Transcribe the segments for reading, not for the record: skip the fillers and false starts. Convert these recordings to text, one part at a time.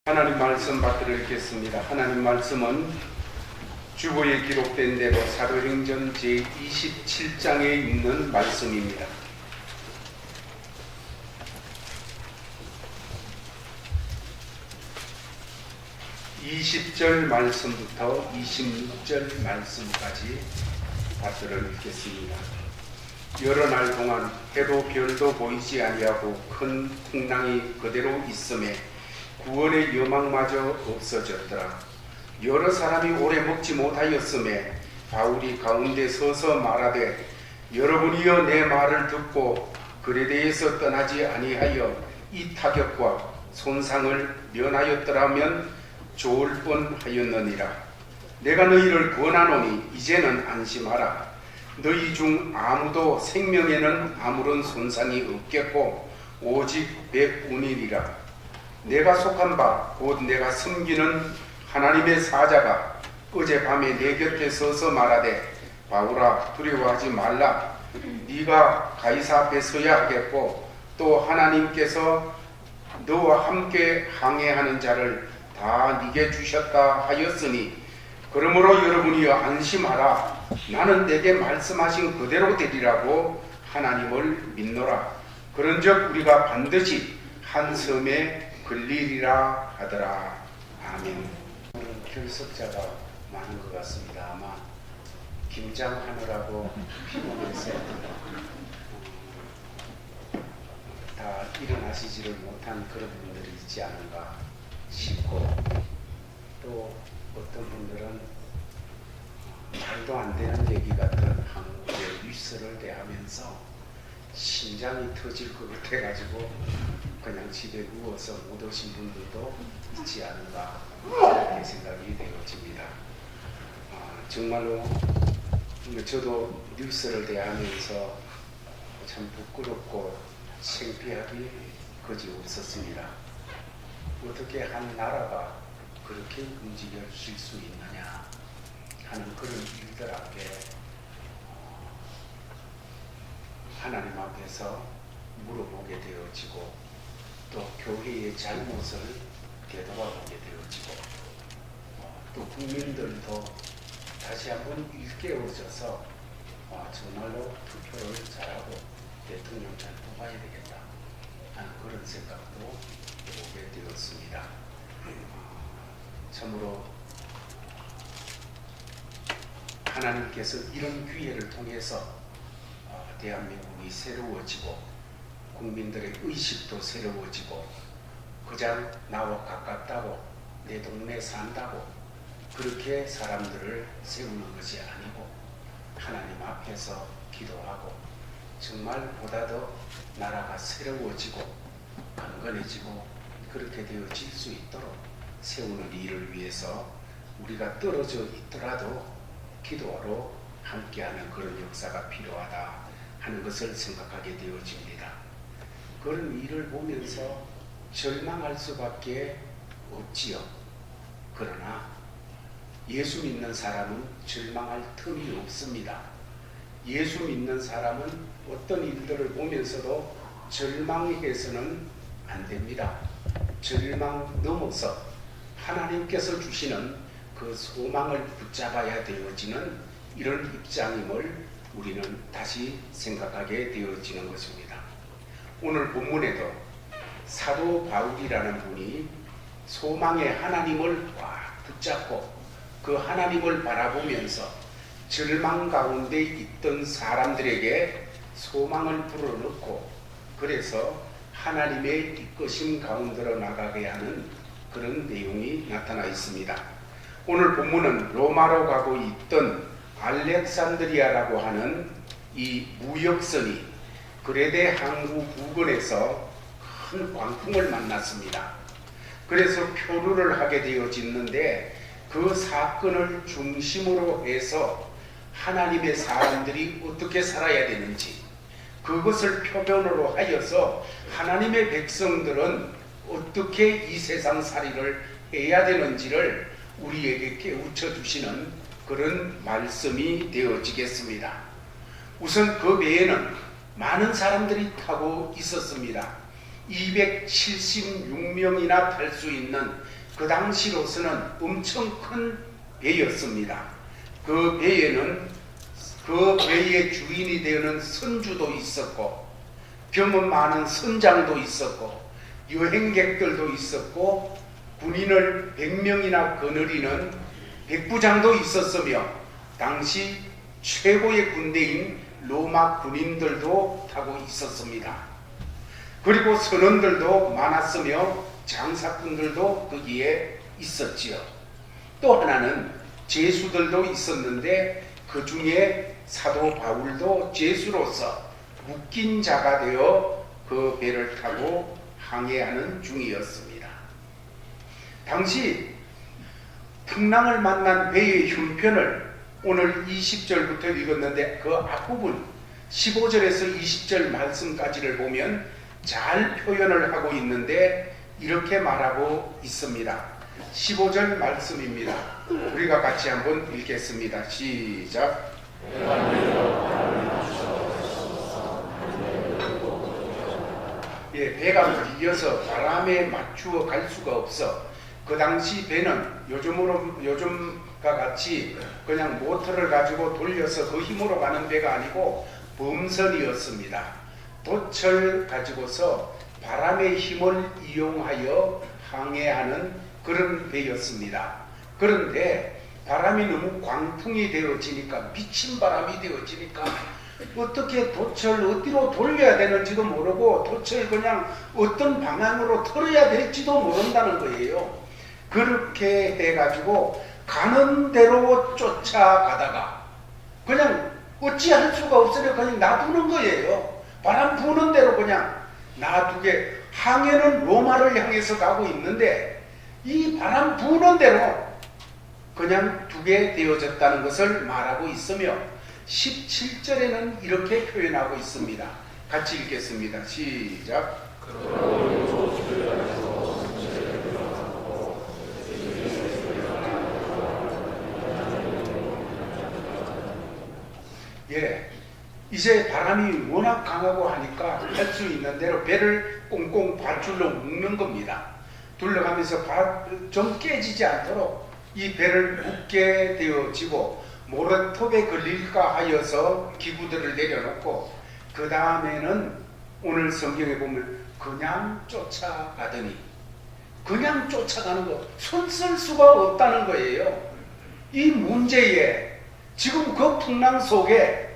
하나님 말씀 받들어 읽겠습니다. 하나님 말씀은 주보에 기록된 대로 사도행전 제27장에 있는 말씀입니다. 20절 말씀부터 26절 말씀까지 받들어 읽겠습니다. 여러 날 동안 해도 별도 보이지 아니하고 큰 풍랑이 그대로 있음에 구원의 여망마저 없어졌더라. 여러 사람이 오래 먹지 못하였음에 바울이 가운데 서서 말하되, 여러분이여 내 말을 듣고 글에 대해서 떠나지 아니하여 이 타격과 손상을 면하였더라면 좋을 뻔하였느니라. 내가 너희를 권하노니 이제는 안심하라. 너희 중 아무도 생명에는 아무런 손상이 없겠고 오직 백운이리라. 내가 속한 바 곧 내가 섬기는 하나님의 사자가 어젯밤에 내 곁에 서서 말하되, 바울아 두려워하지 말라. 네가 가이사 앞에 서야 하겠고 또 하나님께서 너와 함께 항해하는 자를 다 네게 주셨다 하였으니, 그러므로 여러분이여 안심하라. 나는 내게 말씀하신 그대로 되리라고 하나님을 믿노라. 그런즉 우리가 반드시 한 섬에 걸리리라 하더라. 아멘. 결석자가 많은 것 같습니다. 아마 김장하느라고 피곤해서 다 일어나시지를 못한 그런 분들이 있지 않은가 싶고, 또 어떤 분들은 말도 안 되는 얘기 같은 한국의 뉴스를 대하면서 심장이 터질 것 같아가지고 그냥 집에 누워서 못 오신 분들도 있지 않은가 그렇게 생각이 되어집니다. 정말로 저도 뉴스를 대하면서 참 부끄럽고 창피하기 그지없었습니다. 어떻게 한 나라가 그렇게 움직여질 수 있느냐 하는 그런 일들 앞에 하나님 앞에서 물어보게 되어지고, 또 교회의 잘못을 되돌아보게 되어지고, 또 국민들도 다시 한번 일깨워져서 정말로 투표를 잘하고 대통령 잘 뽑아야 되겠다 하는 그런 생각도 오게 되었습니다. 참으로 하나님께서 이런 기회를 통해서 대한민국이 새로워지고 국민들의 의식도 새로워지고, 그냥 나와 가깝다고 내 동네에 산다고 그렇게 사람들을 세우는 것이 아니고 하나님 앞에서 기도하고 정말 보다 더 나라가 새로워지고 강건해지고 그렇게 되어질 수 있도록 세우는 일을 위해서 우리가 떨어져 있더라도 기도하러 함께하는 그런 역사가 필요하다 하는 것을 생각하게 되어집니다. 그런 일을 보면서 절망할 수밖에 없지요. 그러나 예수 믿는 사람은 절망할 틈이 없습니다. 예수 믿는 사람은 어떤 일들을 보면서도 절망해서는 안 됩니다. 절망 넘어서 하나님께서 주시는 그 소망을 붙잡아야 되어지는 이런 입장임을 우리는 다시 생각하게 되어지는 것입니다. 오늘 본문에도 사도 바울이라는 분이 소망의 하나님을 꽉 붙잡고 그 하나님을 바라보면서 절망 가운데 있던 사람들에게 소망을 불어넣고, 그래서 하나님의 이끄심 가운데로 나가게 하는 그런 내용이 나타나 있습니다. 오늘 본문은 로마로 가고 있던 알렉산드리아라고 하는 이 무역선이 그레데 항구 부근에서 큰 광풍을 만났습니다. 그래서 표류를 하게 되어졌는데, 그 사건을 중심으로 해서 하나님의 사람들이 어떻게 살아야 되는지, 그것을 표본으로 하여서 하나님의 백성들은 어떻게 이 세상 살이를 해야 되는지를 우리에게 깨우쳐 주시는 그런 말씀이 되어지겠습니다. 우선 그 배에는 많은 사람들이 타고 있었습니다. 276명이나 탈 수 있는 그 당시로서는 엄청 큰 배였습니다. 그 배에는 그 배의 주인이 되는 선주도 있었고 경험 많은 선장도 있었고 여행객들도 있었고 군인을 100명이나 거느리는 백부장도 있었으며 당시 최고의 군대인 로마 군인들도 타고 있었습니다. 그리고 선원들도 많았으며 장사꾼들도 거기에 있었지요. 또 하나는 제수들도 있었는데 그 중에 사도 바울도 제수로서 묶인 자가 되어 그 배를 타고 항해하는 중이었습니다. 당시 풍랑을 만난 배의 형편을 오늘 20절부터 읽었는데 그 앞부분 15절에서 20절 말씀까지를 보면 잘 표현을 하고 있는데 이렇게 말하고 있습니다. 15절 말씀입니다. 우리가 같이 한번 읽겠습니다. 시작. 배가 밀려서 바람에 맞추어 갈 수가 없어. 그 당시 배는 요즘과 같이 그냥 모터를 가지고 돌려서 그 힘으로 가는 배가 아니고 범선이었습니다. 돛을 가지고서 바람의 힘을 이용하여 항해하는 그런 배였습니다. 그런데 바람이 너무 광풍이 되어지니까 미친 바람이 되어지니까 어떻게 돛을 어디로 돌려야 되는지도 모르고 돛을 그냥 어떤 방향으로 틀어야 될지도 모른다는 거예요. 그렇게 해가지고 가는 대로 쫓아가다가 그냥 어찌할 수가 없으니 그냥 놔두는 거예요. 바람 부는 대로 그냥 놔두게. 항해는 로마를 향해서 가고 있는데 이 바람 부는 대로 그냥 두게 되어졌다는 것을 말하고 있으며 17절에는 이렇게 표현하고 있습니다. 같이 읽겠습니다. 시작. 이제 바람이 워낙 강하고 하니까 할 수 있는 대로 배를 꽁꽁 밧줄로 묶는 겁니다. 둘러가면서 좀 깨지지 않도록 이 배를 묶게 되어지고 모래톱에 걸릴까 하여서 기구들을 내려놓고 그 다음에는 오늘 성경에 보면 그냥 쫓아가더니 그냥 쫓아가는 거 손 쓸 수가 없다는 거예요. 이 문제에 지금 그 풍랑 속에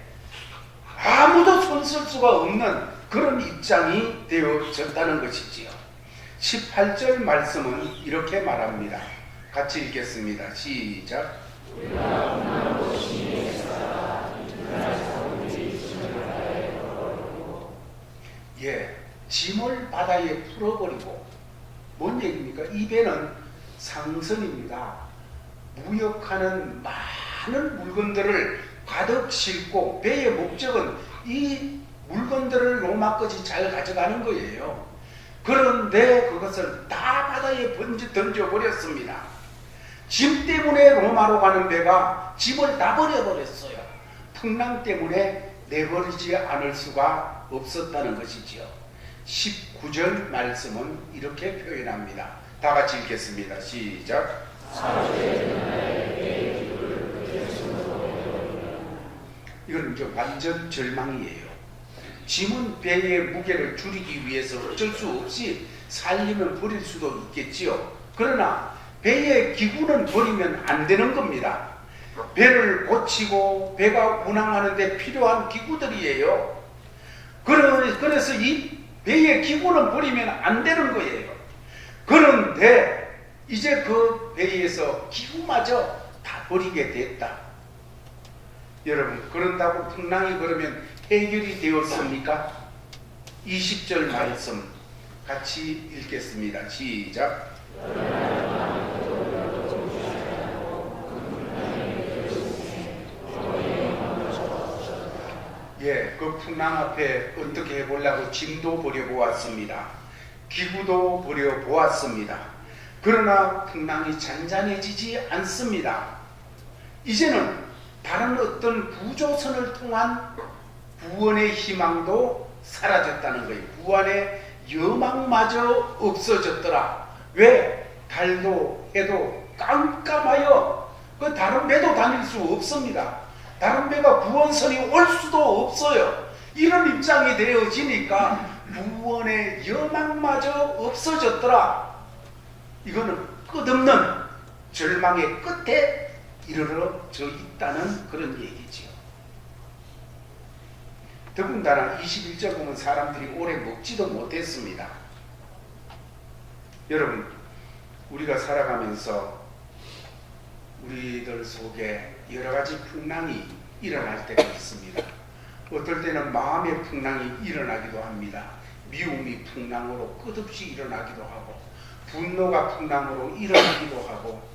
아무도 손 쓸 수가 없는 그런 입장이 되어졌다는 것이지요. 18절 말씀은 이렇게 말합니다. 같이 읽겠습니다. 시작. 짐을 바다에 풀어버리고 뭔 얘기입니까? 이 배는 상선입니다. 무역하는 많은 물건들을 가득 싣고 배의 목적은 이 물건들을 로마까지 잘 가져가는 거예요. 그런데 그것을 다 바다에 던져버렸습니다. 짐 때문에 로마로 가는 배가 짐을 다 버려버렸어요. 풍랑 때문에 내버리지 않을 수가 없었다는 것이지요. 19절 말씀은 이렇게 표현합니다. 다 같이 읽겠습니다. 시작. 이건 이제 완전 절망이에요. 짐은 배의 무게를 줄이기 위해서 어쩔 수 없이 살림을 버릴 수도 있겠지요. 그러나 배의 기구는 버리면 안 되는 겁니다. 배를 고치고 배가 운항하는 데 필요한 기구들이에요. 그래서 이 배의 기구는 버리면 안 되는 거예요. 그런데 이제 그 배에서 기구마저 다 버리게 됐다. 여러분, 그런다고 풍랑이 그러면 해결이 되었습니까? 20절 말씀 같이 읽겠습니다. 시작. 그 풍랑 앞에 어떻게 해보려고 짐도 버려보았습니다. 기구도 버려보았습니다. 그러나 풍랑이 잔잔해지지 않습니다. 이제는 다른 어떤 구조선을 통한 구원의 희망도 사라졌다는 거예요. 구원의 여망마저 없어졌더라. 왜? 달도 해도 깜깜하여 그 다른 배도 다닐 수 없습니다. 다른 배가 구원선이 올 수도 없어요. 이런 입장이 되어지니까 구원의 여망마저 없어졌더라. 이거는 끝없는 절망의 끝에 이르러져 있다는 그런 얘기지요. 더군다나 21절 보면 사람들이 오래 먹지도 못했습니다. 여러분, 우리가 살아가면서 우리들 속에 여러 가지 풍랑이 일어날 때가 있습니다. 어떨 때는 마음의 풍랑이 일어나기도 합니다. 미움이 풍랑으로 끝없이 일어나기도 하고, 분노가 풍랑으로 일어나기도 하고,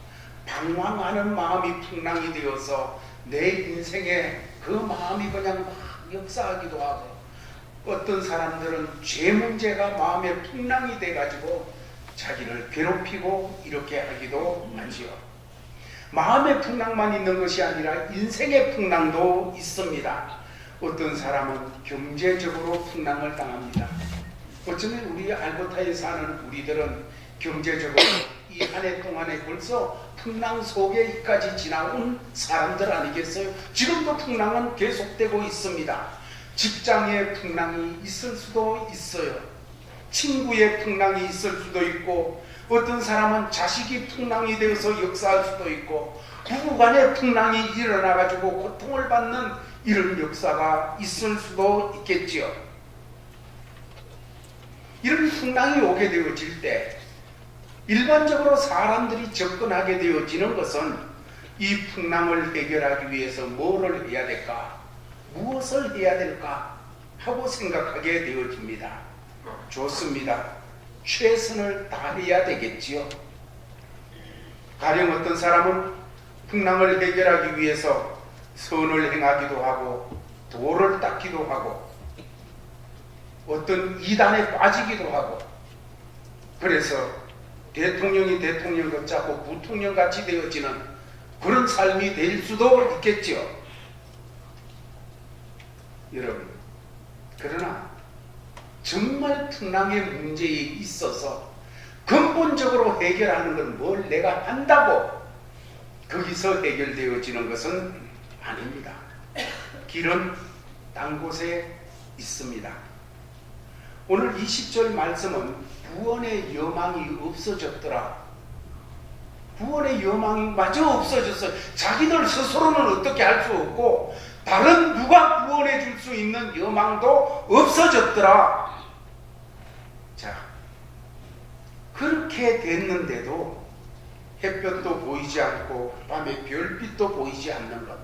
방황하는 마음이 풍랑이 되어서 내 인생에 그 마음이 그냥 막 역사하기도 하고, 어떤 사람들은 죄 문제가 마음의 풍랑이 돼가지고 자기를 괴롭히고 이렇게 하기도 하지요. 마음의 풍랑만 있는 것이 아니라 인생의 풍랑도 있습니다. 어떤 사람은 경제적으로 풍랑을 당합니다. 어쩌면 우리 알버타에 사는 우리들은 경제적으로 이 한 해 동안에 벌써 풍랑 속에까지 지나온 사람들 아니겠어요? 지금도 풍랑은 계속되고 있습니다. 직장의 풍랑이 있을 수도 있어요. 친구의 풍랑이 있을 수도 있고, 어떤 사람은 자식이 풍랑이 되어서 역사할 수도 있고, 부부간의 풍랑이 일어나가지고 고통을 받는 이런 역사가 있을 수도 있겠지요. 이런 풍랑이 오게 되어질 때 일반적으로 사람들이 접근하게 되어지는 것은 이 풍랑을 해결하기 위해서 뭐를 해야 될까? 무엇을 해야 될까? 하고 생각하게 되어집니다. 좋습니다. 최선을 다해야 되겠지요. 가령 어떤 사람은 풍랑을 해결하기 위해서 선을 행하기도 하고, 도를 닦기도 하고, 어떤 이단에 빠지기도 하고, 그래서 대통령이 대통령 같자고 부통령같이 되어지는 그런 삶이 될 수도 있겠지요. 여러분, 그러나 정말 풍랑의 문제에 있어서 근본적으로 해결하는 건 뭘 내가 한다고 거기서 해결되어지는 것은 아닙니다. 길은 딴 곳에 있습니다. 오늘 20절 말씀은 구원의 여망이 없어졌더라. 구원의 여망이 마저 없어졌어요. 자기들 스스로는 어떻게 할 수 없고, 다른 누가 구원해 줄 수 있는 여망도 없어졌더라. 자, 그렇게 됐는데도 햇볕도 보이지 않고 밤에 별빛도 보이지 않는 것,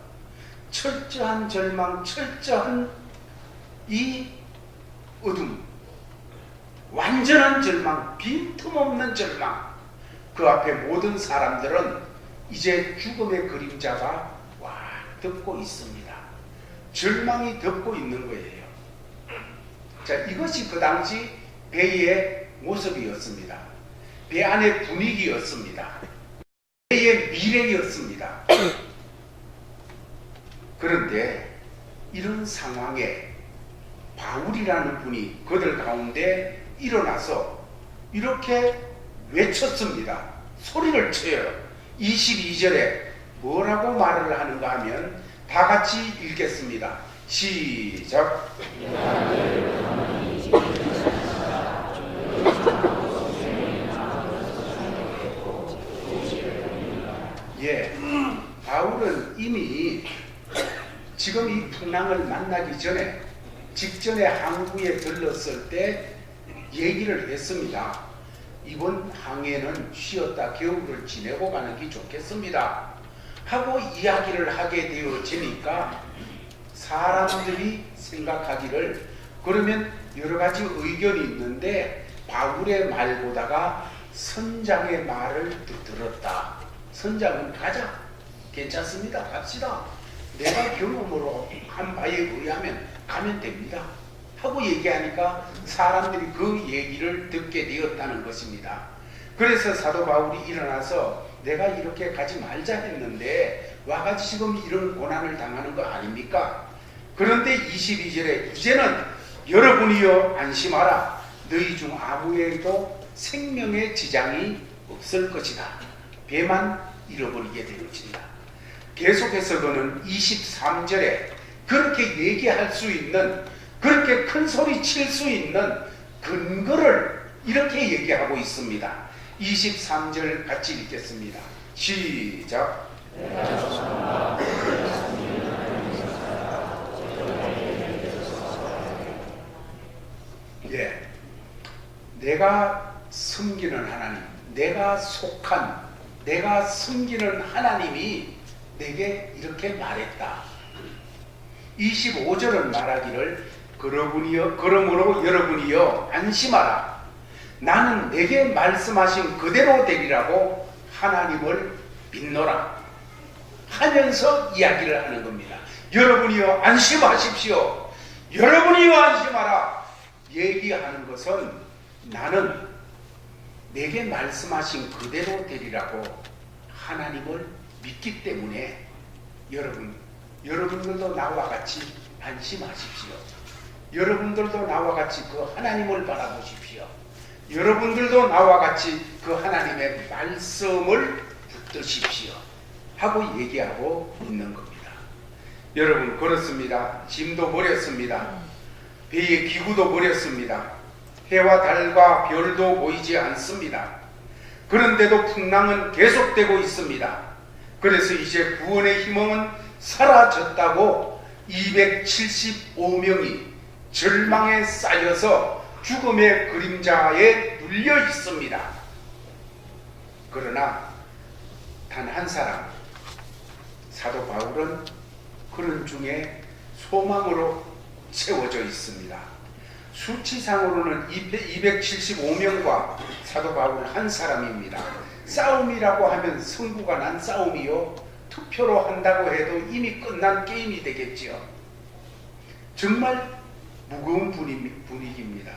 철저한 절망, 철저한 이 어둠, 완전한 절망, 빈틈없는 절망, 그 앞에 모든 사람들은 이제 죽음의 그림자가 와 덮고 있습니다. 절망이 덮고 있는 거예요. 자, 이것이 그 당시 배의 모습이었습니다. 배 안의 분위기였습니다. 배의 미래였습니다. 그런데 이런 상황에 바울이라는 분이 그들 가운데 일어나서 이렇게 외쳤습니다. 소리를 쳐요. 22절에 뭐라고 말을 하는가 하면 다 같이 읽겠습니다. 시작. 예, 바울은 이미 지금 이 풍랑을 만나기 전에 직전에 항구에 들렀을 때 얘기를 했습니다. 이번 항해는 쉬었다 겨울을 지내고 가는 게 좋겠습니다 하고 이야기를 하게 되어지니까 사람들이 생각하기를, 그러면 여러 가지 의견이 있는데 바울의 말보다가 선장의 말을 들었다. 선장은 가자, 괜찮습니다, 갑시다, 내가 경험으로 한 바에 의하면 가면 됩니다 하고 얘기하니까 사람들이 그 얘기를 듣게 되었다는 것입니다. 그래서 사도 바울이 일어나서 내가 이렇게 가지 말자 했는데 와가지고 지금 이런 고난을 당하는 거 아닙니까? 그런데 22절에 이제는 여러분이여 안심하라, 너희 중 아무에도 생명의 지장이 없을 것이다. 배만 잃어버리게 되어진다. 계속해서 그는 23절에 그렇게 얘기할 수 있는, 그렇게 큰 소리 칠 수 있는 근거를 이렇게 얘기하고 있습니다. 23절 같이 읽겠습니다. 시작. 예, 내가 섬기는 하나님, 내가 속한, 내가 섬기는 하나님이 내게 이렇게 말했다. 25절은 말하기를 그러므로 여러분이여 안심하라. 나는 내게 말씀하신 그대로 되리라고 하나님을 믿노라 하면서 이야기를 하는 겁니다. 여러분이여 안심하십시오. 여러분이여 안심하라. 얘기하는 것은 나는 내게 말씀하신 그대로 되리라고 하나님을 믿기 때문에 여러분들도 나와 같이 안심하십시오. 여러분들도 나와 같이 그 하나님을 바라보십시오. 여러분들도 나와 같이 그 하나님의 말씀을 붙드십시오 하고 얘기하고 있는 겁니다. 여러분, 그렇습니다. 짐도 버렸습니다. 배의 기구도 버렸습니다. 해와 달과 별도 보이지 않습니다. 그런데도 풍랑은 계속되고 있습니다. 그래서 이제 구원의 희망은 사라졌다고 275명이 절망에 쌓여서 죽음의 그림자에 눌려 있습니다. 그러나 단 한 사람, 사도 바울은 그런 중에 소망으로 채워져 있습니다. 수치상으로는 275명과 사도 바울 한 사람입니다. 싸움이라고 하면 승부가 난 싸움이요, 투표로 한다고 해도 이미 끝난 게임이 되겠지요. 정말 무거운 분위기입니다.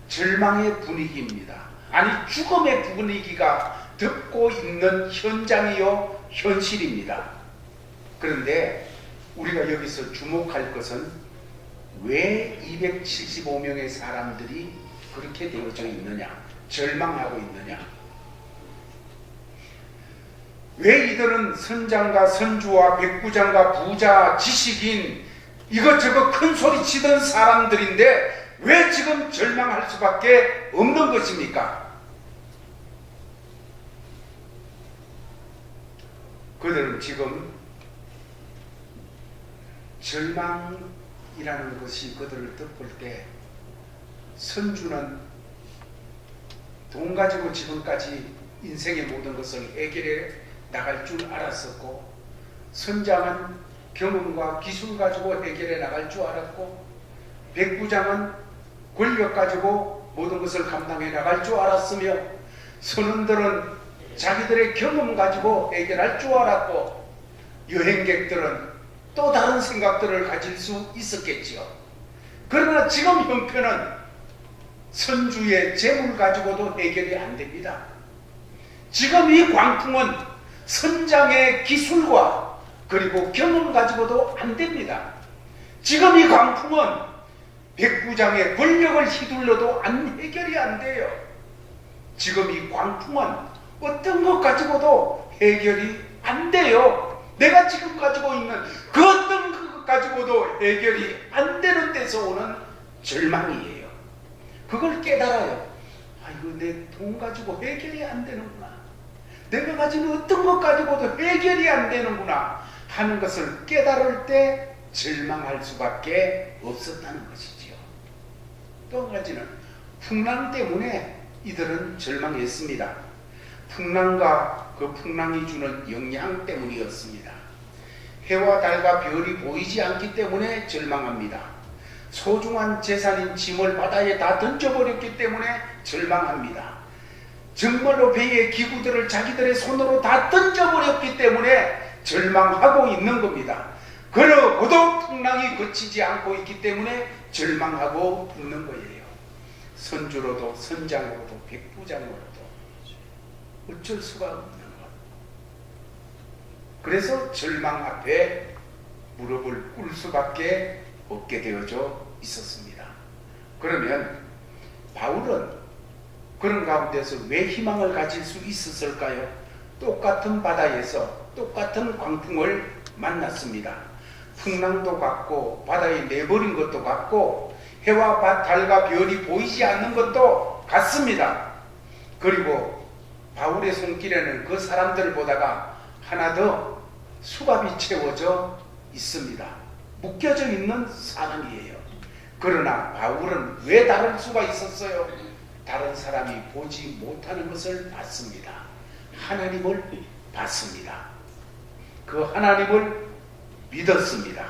절망의 분위기입니다. 아니, 죽음의 분위기가 덮고 있는 현장이요, 현실입니다. 그런데 우리가 여기서 주목할 것은 왜 275명의 사람들이 그렇게 되어져 있느냐, 절망하고 있느냐, 왜 이들은 선장과 선주와 백부장과 부자, 지식인, 이것저것 큰 소리 치던 사람들인데 왜 지금 절망할 수밖에 없는 것입니까? 그들은 지금 절망이라는 것이 그들을 덮을 때, 선주는 돈 가지고 지금까지 인생의 모든 것을 해결해 나갈 줄 알았었고, 선장은 경험과 기술 가지고 해결해 나갈 줄 알았고, 백부장은 권력 가지고 모든 것을 감당해 나갈 줄 알았으며, 선원들은 자기들의 경험 가지고 해결할 줄 알았고, 여행객들은 또 다른 생각들을 가질 수 있었겠지요. 그러나 지금 형편은 선주의 재물 가지고도 해결이 안 됩니다. 지금 이 광풍은 선장의 기술과 그리고 경험 가지고도 안 됩니다. 지금 이 광풍은 백부장의 권력을 휘둘러도 해결이 안 돼요. 지금 이 광풍은 어떤 것 가지고도 해결이 안 돼요. 내가 지금 가지고 있는 그 어떤 것 가지고도 해결이 안 되는 데서 오는 절망이에요. 그걸 깨달아요. 아이고, 내 돈 가지고 해결이 안 되는구나, 내가 가진 어떤 것 가지고도 해결이 안 되는구나 하는 것을 깨달을 때 절망할 수밖에 없었다는 것이지요. 또 한 가지는 풍랑 때문에 이들은 절망했습니다. 풍랑과 그 풍랑이 주는 영향 때문이었습니다. 해와 달과 별이 보이지 않기 때문에 절망합니다. 소중한 재산인 짐을 바다에 다 던져버렸기 때문에 절망합니다. 정말로 배의 기구들을 자기들의 손으로 다 던져버렸기 때문에 절망하고 있는 겁니다. 그러고도 풍랑이 그치지 않고 있기 때문에 절망하고 있는 거예요. 선주로도 선장으로도 백부장으로도 어쩔 수가 없는 것. 그래서 절망 앞에 무릎을 꿇을 수밖에 없게 되어져 있었습니다. 그러면 바울은 그런 가운데서 왜 희망을 가질 수 있었을까요? 똑같은 바다에서 똑같은 광풍을 만났습니다. 풍랑도 같고 바다에 내버린 것도 같고 해와 달과 별이 보이지 않는 것도 같습니다. 그리고 바울의 손길에는 그 사람들을 보다가 하나 더 수갑이 채워져 있습니다. 묶여져 있는 사람이에요. 그러나 바울은 왜 다를 수가 있었어요? 다른 사람이 보지 못하는 것을 봤습니다. 하나님을 봤습니다. 그 하나님을 믿었습니다.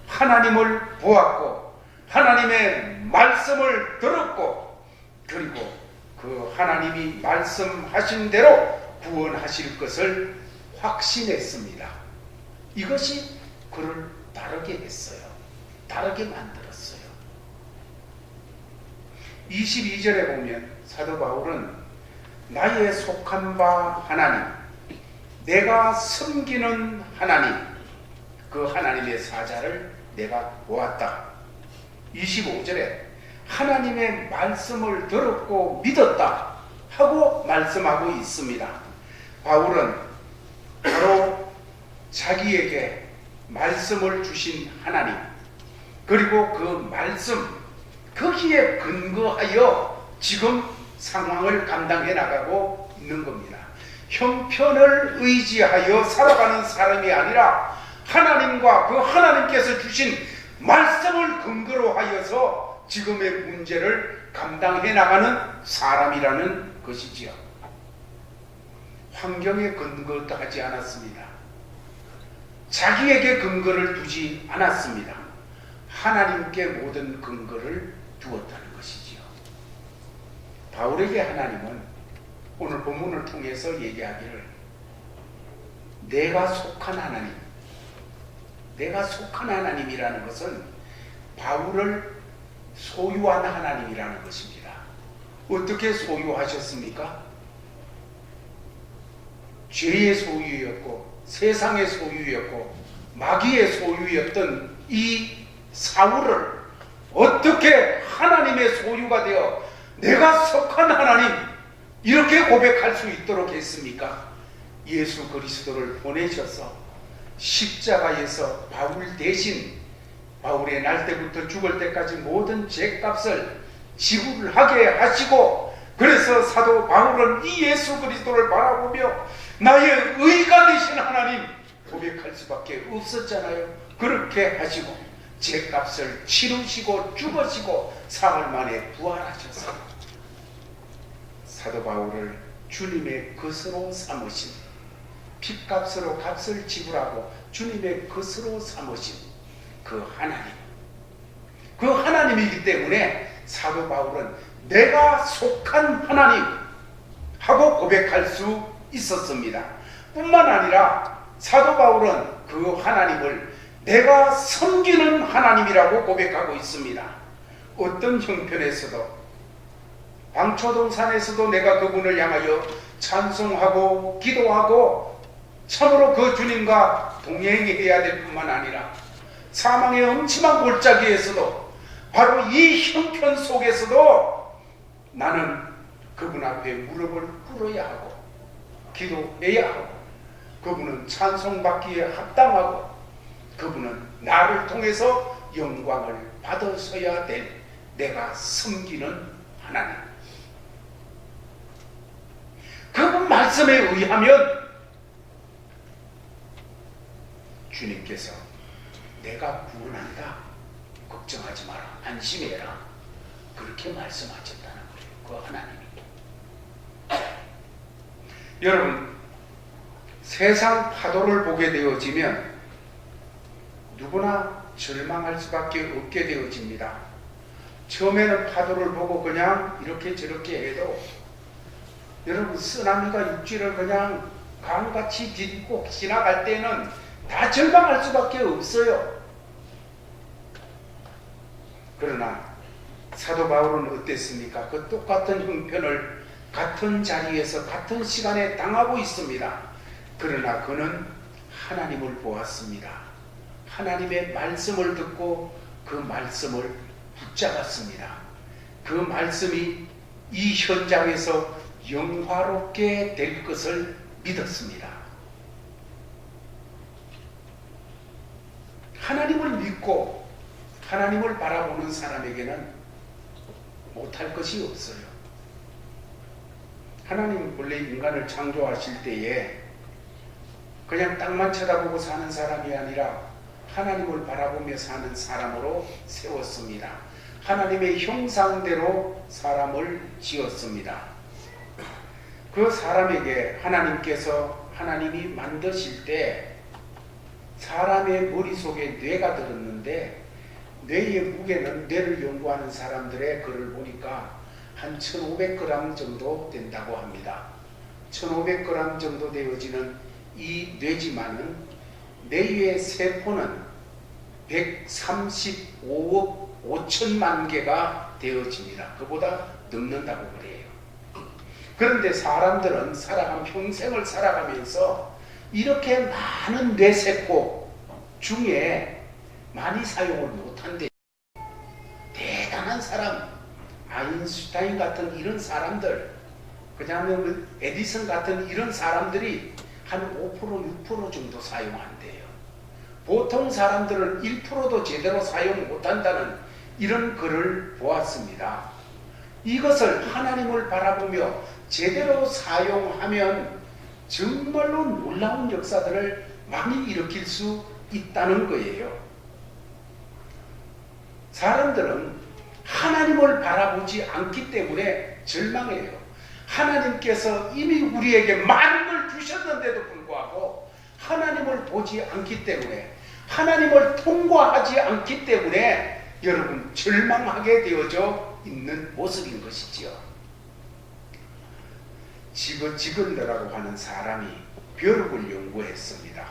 하나님을 보았고 하나님의 말씀을 들었고 그리고 그 하나님이 말씀하신 대로 구원하실 것을 확신했습니다. 이것이 그를 다르게 했어요. 다르게 만들었어요. 22절에 보면 사도 바울은 나의 속한 바 하나님, 내가 섬기는 하나님, 그 하나님의 사자를 내가 보았다. 25절에 하나님의 말씀을 들었고 믿었다 하고 말씀하고 있습니다. 바울은 바로 자기에게 말씀을 주신 하나님 그리고 그 말씀 거기에 근거하여 지금 상황을 감당해 나가고 있는 겁니다. 형편을 의지하여 살아가는 사람이 아니라 하나님과 그 하나님께서 주신 말씀을 근거로 하여서 지금의 문제를 감당해 나가는 사람이라는 것이지요. 환경에 근거도 하지 않았습니다. 자기에게 근거를 두지 않았습니다. 하나님께 모든 근거를 두었다는 것이지요. 바울에게 하나님은 오늘 본문을 통해서 얘기하기를 내가 속한 하나님, 내가 속한 하나님이라는 것은 바울을 소유한 하나님이라는 것입니다. 어떻게 소유하셨습니까? 죄의 소유였고 세상의 소유였고 마귀의 소유였던 이 사울을 어떻게 하나님의 소유가 되어 내가 속한 하나님 이렇게 고백할 수 있도록 했습니까? 예수 그리스도를 보내셔서 십자가에서 바울 대신 바울의 날 때부터 죽을 때까지 모든 죄값을 지불을 하게 하시고 그래서 사도 바울은 이 예수 그리스도를 바라보며 나의 의가 되신 하나님 고백할 수밖에 없었잖아요. 그렇게 하시고 죄값을 치르시고 죽으시고 사흘 만에 부활하셔서 사도 바울을 주님의 것으로 삼으신 핏값으로 값을 지불하고 주님의 것으로 삼으신 그 하나님, 그 하나님이기 때문에 사도 바울은 내가 속한 하나님 하고 고백할 수 있었습니다. 뿐만 아니라 사도 바울은 그 하나님을 내가 섬기는 하나님이라고 고백하고 있습니다. 어떤 형편에서도 방초동산에서도 내가 그분을 향하여 찬송하고 기도하고 참으로 그 주님과 동행해야 될 뿐만 아니라 사망의 엄침한 골짜기에서도 바로 이 형편 속에서도 나는 그분 앞에 무릎을 꿇어야 하고 기도해야 하고 그분은 찬송받기에 합당하고 그분은 나를 통해서 영광을 받으셔야 될 내가 섬기는 하나님. 그분 말씀에 의하면 주님께서 내가 구원한다. 걱정하지 마라. 안심해라. 그렇게 말씀하셨다는 거예요. 그 하나님이. 여러분, 세상 파도를 보게 되어지면 누구나 절망할 수밖에 없게 되어집니다. 처음에는 파도를 보고 그냥 이렇게 저렇게 해도 여러분 쓰나미가 육지를 그냥 강같이 딛고 지나갈 때는 다 절망할 수밖에 없어요. 그러나 사도 바울은 어땠습니까? 그 똑같은 형편을 같은 자리에서 같은 시간에 당하고 있습니다. 그러나 그는 하나님을 보았습니다. 하나님의 말씀을 듣고 그 말씀을 붙잡았습니다. 그 말씀이 이 현장에서 영화롭게 될 것을 믿었습니다. 하나님을 믿고 하나님을 바라보는 사람에게는 못할 것이 없어요. 하나님은 원래 인간을 창조하실 때에 그냥 땅만 쳐다보고 사는 사람이 아니라 하나님을 바라보며 사는 사람으로 세웠습니다. 하나님의 형상대로 사람을 지었습니다. 그 사람에게 하나님이 만드실 때 사람의 머릿속에 뇌가 들었는데 뇌의 무게는 뇌를 연구하는 사람들의 글을 보니까 한 1500g 정도 된다고 합니다. 1500g 정도 되어지는 이 뇌지만은 뇌의 세포는 135억 5천만 개가 되어집니다. 그보다 넘는다고 그래요. 그런데 사람들은 평생을 살아가면서 이렇게 많은 뇌세포 중에 많이 사용을 못한대요. 대단한 사람, 아인슈타인 같은 이런 사람들, 그냥 에디슨 같은 이런 사람들이 한 5%, 6% 정도 사용한대요. 보통 사람들은 1%도 제대로 사용 못한다는 이런 글을 보았습니다. 이것을 하나님을 바라보며 제대로 사용하면 정말로 놀라운 역사들을 많이 일으킬 수 있다는 거예요. 사람들은 하나님을 바라보지 않기 때문에 절망해요. 하나님께서 이미 우리에게 많은 걸 주셨는데도 불구하고 하나님을 보지 않기 때문에, 하나님을 통과하지 않기 때문에 여러분 절망하게 되어져 있는 모습인 것이지요. 지글러라고 하는 사람이 벼룩을 연구했습니다.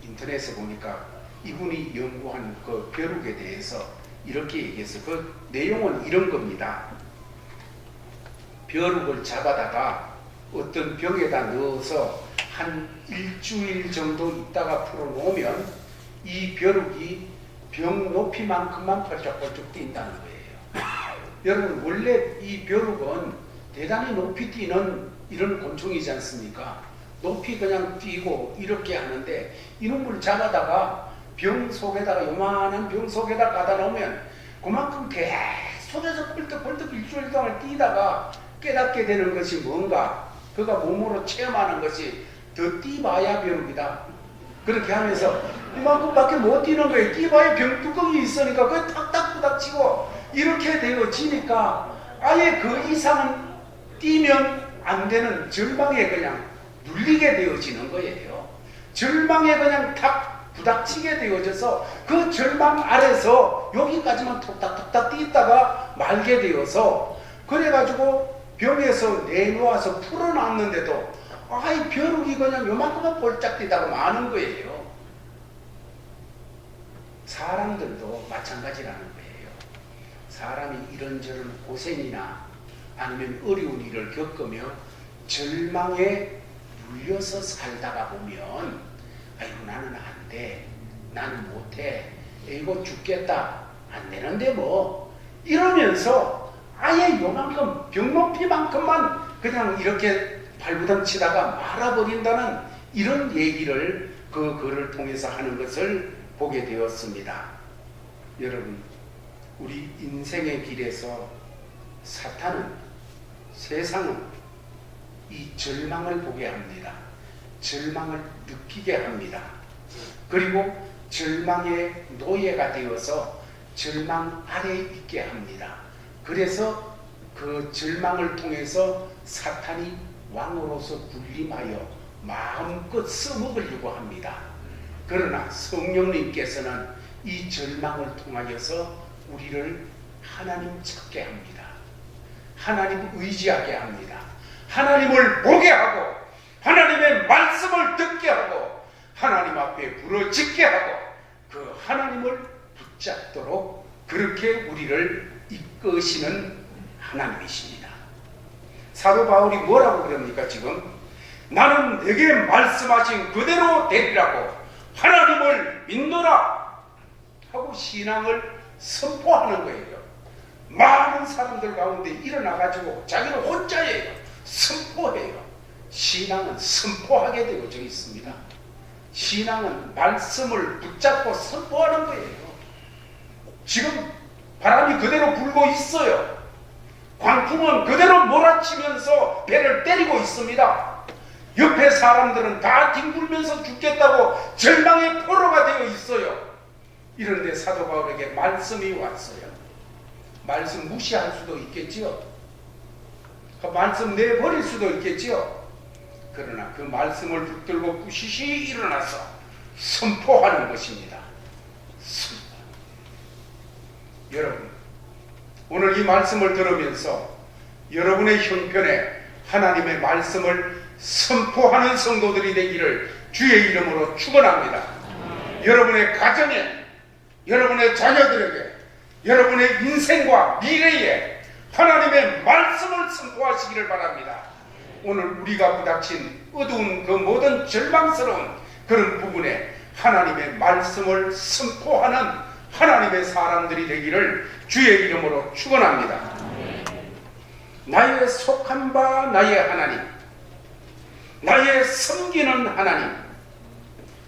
인터넷에 보니까 이분이 연구한 그 벼룩에 대해서 이렇게 얘기해서 그 내용은 이런 겁니다. 벼룩을 잡아다가 어떤 병에다 넣어서 한 일주일 정도 있다가 풀어놓으면 이 벼룩이 병 높이만큼만 펄쩍펄쩍 뛴다는 거예요. 여러분 원래 이 벼룩은 대단히 높이 뛰는 이런 곤충이지 않습니까? 높이 그냥 뛰고 이렇게 하는데 이놈을 잡아다가 병 속에다가 요만한 병 속에다 가다 놓으면 그만큼 계속해서 펄떡펄떡 일주일 동안 뛰다가 깨닫게 되는 것이 뭔가, 그가 몸으로 체험하는 것이 더 뛰봐야 벼룩이다. 그렇게 하면서 이만큼밖에 못 뛰는 거예요. 뛰봐야 병뚜껑이 있으니까 그게 탁탁 부닥치고 이렇게 되어지니까 아예 그 이상은 뛰면 안 되는 절망에 그냥 눌리게 되어지는 거예요. 절망에 그냥 탁 부닥치게 되어져서 그 절망 아래서 여기까지만 톡닥톡닥 뛰다가 말게 되어서 그래가지고 병에서 내놓아서 풀어놨는데도 아이 벼룩이 그냥 요만큼만 볼짝 뛰다가 마는 거예요. 사람들도 마찬가지라는 거예요. 사람이 이런저런 고생이나 아니면 어려운 일을 겪으며 절망에 눌려서 살다가 보면 아이고 나는 안 돼, 나는 못해, 이거 죽겠다, 안 되는데 뭐 이러면서 아예 요만큼 병높이만큼만 그냥 이렇게 발부담 치다가 말아버린다는 이런 얘기를 그 글을 통해서 하는 것을 보게 되었습니다. 여러분 우리 인생의 길에서 사탄은, 세상은 이 절망을 보게 합니다. 절망을 느끼게 합니다. 그리고 절망의 노예가 되어서 절망 아래에 있게 합니다. 그래서 그 절망을 통해서 사탄이 왕으로서 군림하여 마음껏 써먹으려고 합니다. 그러나 성령님께서는 이 절망을 통하여서 우리를 하나님 찾게 합니다. 하나님 의지하게 합니다. 하나님을 보게 하고 하나님의 말씀을 듣게 하고 하나님 앞에 부르짖게 하고 그 하나님을 붙잡도록 그렇게 우리를 이끄시는 하나님이십니다. 사도 바울이 뭐라고 그럽니까? 지금 나는 내게 말씀하신 그대로 되리라고 하나님을 믿노라 하고 신앙을 선포하는 거예요. 많은 사람들 가운데 일어나가지고 자기는 혼자예요. 선포해요. 신앙은 선포하게 되어져 있습니다. 신앙은 말씀을 붙잡고 선포하는 거예요. 지금 바람이 그대로 불고 있어요. 광풍은 그대로 몰아치면서 배를 때리고 있습니다. 옆에 사람들은 다 뒹굴면서 죽겠다고 절망의 포로가 되어 있어요. 이런데 사도 바울에게 말씀이 왔어요. 말씀 무시할 수도 있겠지요. 그 말씀 내버릴 수도 있겠지요. 그러나 그 말씀을 붙들고 부시시 일어나서 선포하는 것입니다. 선포. 여러분, 오늘 이 말씀을 들으면서 여러분의 형편에 하나님의 말씀을 선포하는 성도들이 되기를 주의 이름으로 축원합니다. 여러분의 가정에, 여러분의 자녀들에게, 여러분의 인생과 미래에 하나님의 말씀을 선포하시기를 바랍니다. 오늘 우리가 부닥친 어두운 그 모든 절망스러운 그런 부분에 하나님의 말씀을 선포하는 하나님의 사람들이 되기를 주의 이름으로 축원합니다. 나의 속한 바 나의 하나님, 나의 섬기는 하나님.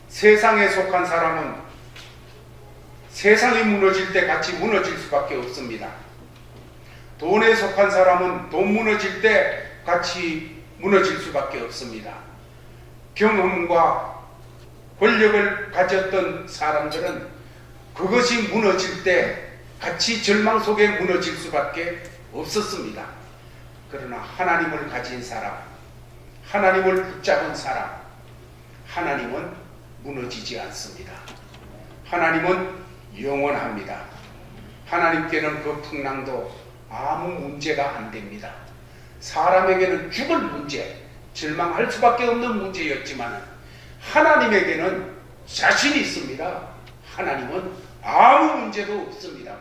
세상에 속한 사람은 세상이 무너질 때 같이 무너질 수밖에 없습니다. 돈에 속한 사람은 돈 무너질 때 같이 무너질 수밖에 없습니다. 경험과 권력을 가졌던 사람들은 그것이 무너질 때 같이 절망 속에 무너질 수밖에 없었습니다. 그러나 하나님을 가진 사람, 하나님을 붙잡은 사람, 하나님은 무너지지 않습니다. 하나님은 영원합니다. 하나님께는 그 풍랑도 아무 문제가 안 됩니다. 사람에게는 죽을 문제, 절망할 수밖에 없는 문제였지만 하나님에게는 자신이 있습니다. 하나님은 아무 문제도 없습니다.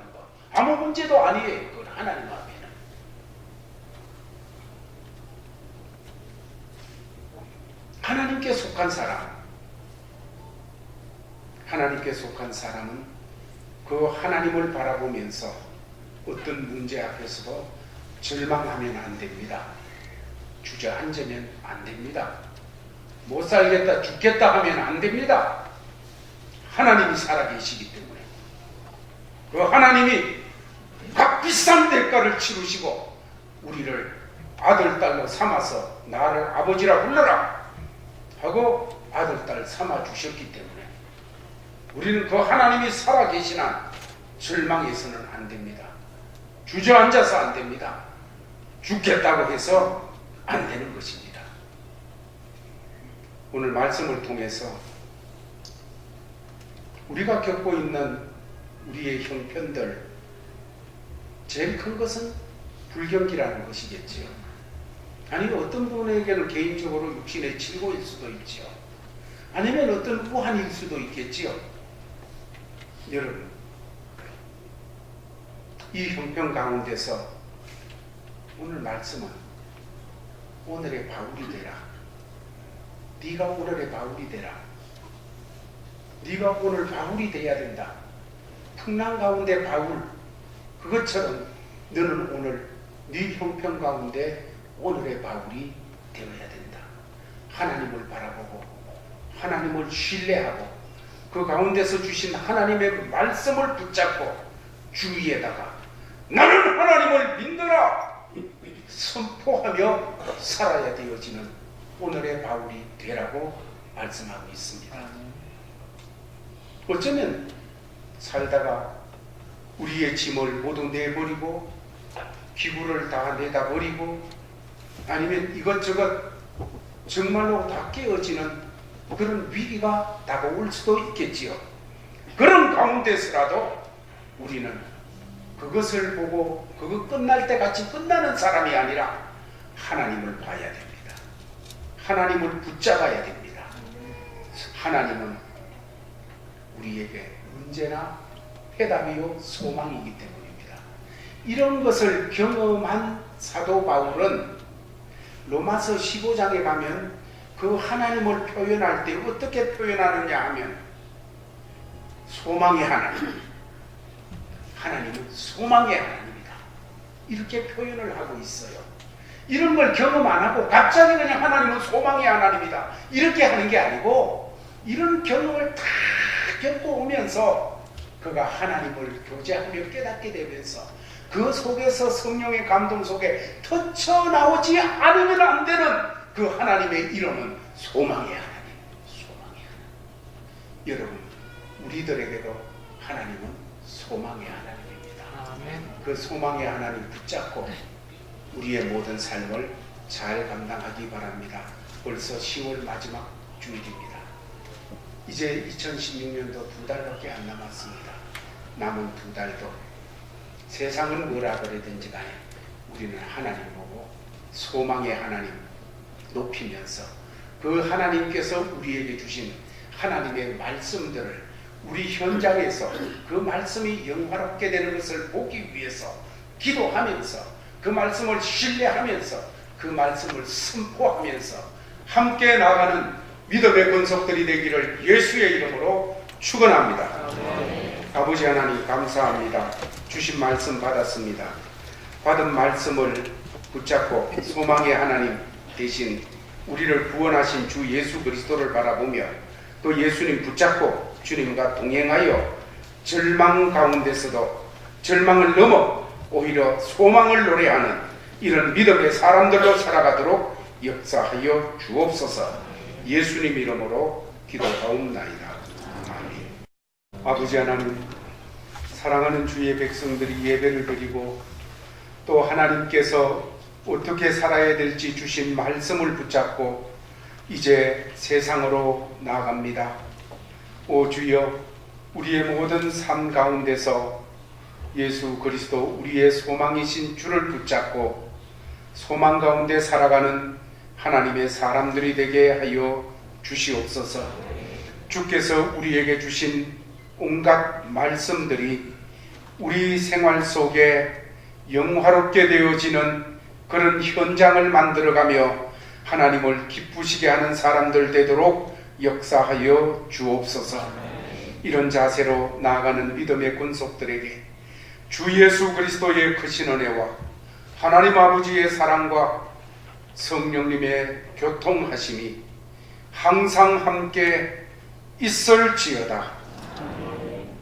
아무 문제도 아니에요. 그건 하나님 앞에는. 하나님께 속한 사람, 하나님께 속한 사람은 그 하나님을 바라보면서 어떤 문제 앞에서도 절망하면 안 됩니다. 주저앉으면 안 됩니다. 못 살겠다, 죽겠다 하면 안 됩니다. 하나님이 살아계시기 때문에 그 하나님이 값비싼 대가를 치르시고 우리를 아들, 딸로 삼아서 나를 아버지라 불러라 하고 아들, 딸 삼아 주셨기 때문에 우리는 그 하나님이 살아계신 한 절망해서는 안 됩니다. 주저앉아서 안 됩니다. 죽겠다고 해서 안 되는 것입니다. 오늘 말씀을 통해서 우리가 겪고 있는 우리의 형편들, 제일 큰 것은 불경기라는 것이겠지요. 아니면 어떤 분에게는 개인적으로 육신의 질고일 수도 있지요. 아니면 어떤 우환일 수도 있겠지요. 여러분, 이 형편 가운데서 오늘 말씀은 오늘의 바울이 되라. 네가 오늘의 바울이 되라. 네가 오늘 바울이 돼야 된다. 풍랑 가운데 바울, 그것처럼 너는 오늘 네 형편 가운데 오늘의 바울이 되어야 된다. 하나님을 바라보고 하나님을 신뢰하고 그 가운데서 주신 하나님의 말씀을 붙잡고 주위에다가 나는 하나님을 믿노라 선포하며 살아야 되어지는 오늘의 바울이 되라고 말씀하고 있습니다. 어쩌면 살다가 우리의 짐을 모두 내버리고 기구를 다 내다 버리고 아니면 이것저것 정말로 다 깨어지는 그런 위기가 다가올 수도 있겠지요. 그런 가운데서라도 우리는 그것을 보고 그거 끝날 때 같이 끝나는 사람이 아니라 하나님을 봐야 됩니다. 하나님을 붙잡아야 됩니다. 하나님은 우리에게 언제나 해답이요 소망이기 때문입니다. 이런 것을 경험한 사도 바울은 로마서 15장에 가면 그 하나님을 표현할 때 어떻게 표현하느냐 하면 소망의 하나님, 하나님은 소망의 하나님이다. 이렇게 표현을 하고 있어요. 이런 걸 경험 안 하고 갑자기 그냥 하나님은 소망의 하나님이다 이렇게 하는 게 아니고, 이런 경험을 다 겪어오면서 그가 하나님을 교제하며 깨닫게 되면서 그 속에서 성령의 감동 속에 터쳐나오지 않으면 안 되는 그 하나님의 이름은 소망의 하나님, 소망의 하나님. 여러분, 우리들에게도 하나님은 소망의 하나님입니다. 아멘. 그 소망의 하나님 붙잡고 우리의 모든 삶을 잘 감당하기 바랍니다. 벌써 10월 마지막 주일입니다. 이제 2016년도 2달밖에 안 남았습니다. 남은 2달도 세상은 뭐라 그러든지 간에 우리는 하나님 보고 소망의 하나님 높이면서 그 하나님께서 우리에게 주신 하나님의 말씀들을 우리 현장에서 그 말씀이 영화롭게 되는 것을 보기 위해서 기도하면서 그 말씀을 신뢰하면서 그 말씀을 선포하면서 함께 나가는 믿음의 권속들이 되기를 예수의 이름으로 축원합니다. 아버지 하나님 감사합니다. 주신 말씀 받았습니다. 받은 말씀을 붙잡고 소망의 하나님 대신 우리를 구원하신 주 예수 그리스도를 바라보며 또 예수님 붙잡고 주님과 동행하여 절망 가운데서도 절망을 넘어 오히려 소망을 노래하는 이런 믿음의 사람들로 살아가도록 역사하여 주옵소서. 예수님 이름으로 기도하옵나이다. 아멘. 아버지 하나님, 사랑하는 주의 백성들이 예배를 드리고 또 하나님께서 어떻게 살아야 될지 주신 말씀을 붙잡고 이제 세상으로 나아갑니다. 오 주여, 우리의 모든 삶 가운데서 예수 그리스도 우리의 소망이신 주를 붙잡고 소망 가운데 살아가는 하나님의 사람들이 되게 하여 주시옵소서. 주께서 우리에게 주신 온갖 말씀들이 우리 생활 속에 영화롭게 되어지는 그런 현장을 만들어가며 하나님을 기쁘시게 하는 사람들 되도록 역사하여 주옵소서. 이런 자세로 나아가는 믿음의 권속들에게 주 예수 그리스도의 크신 은혜와 하나님 아버지의 사랑과 성령님의 교통하심이 항상 함께 있을지어다.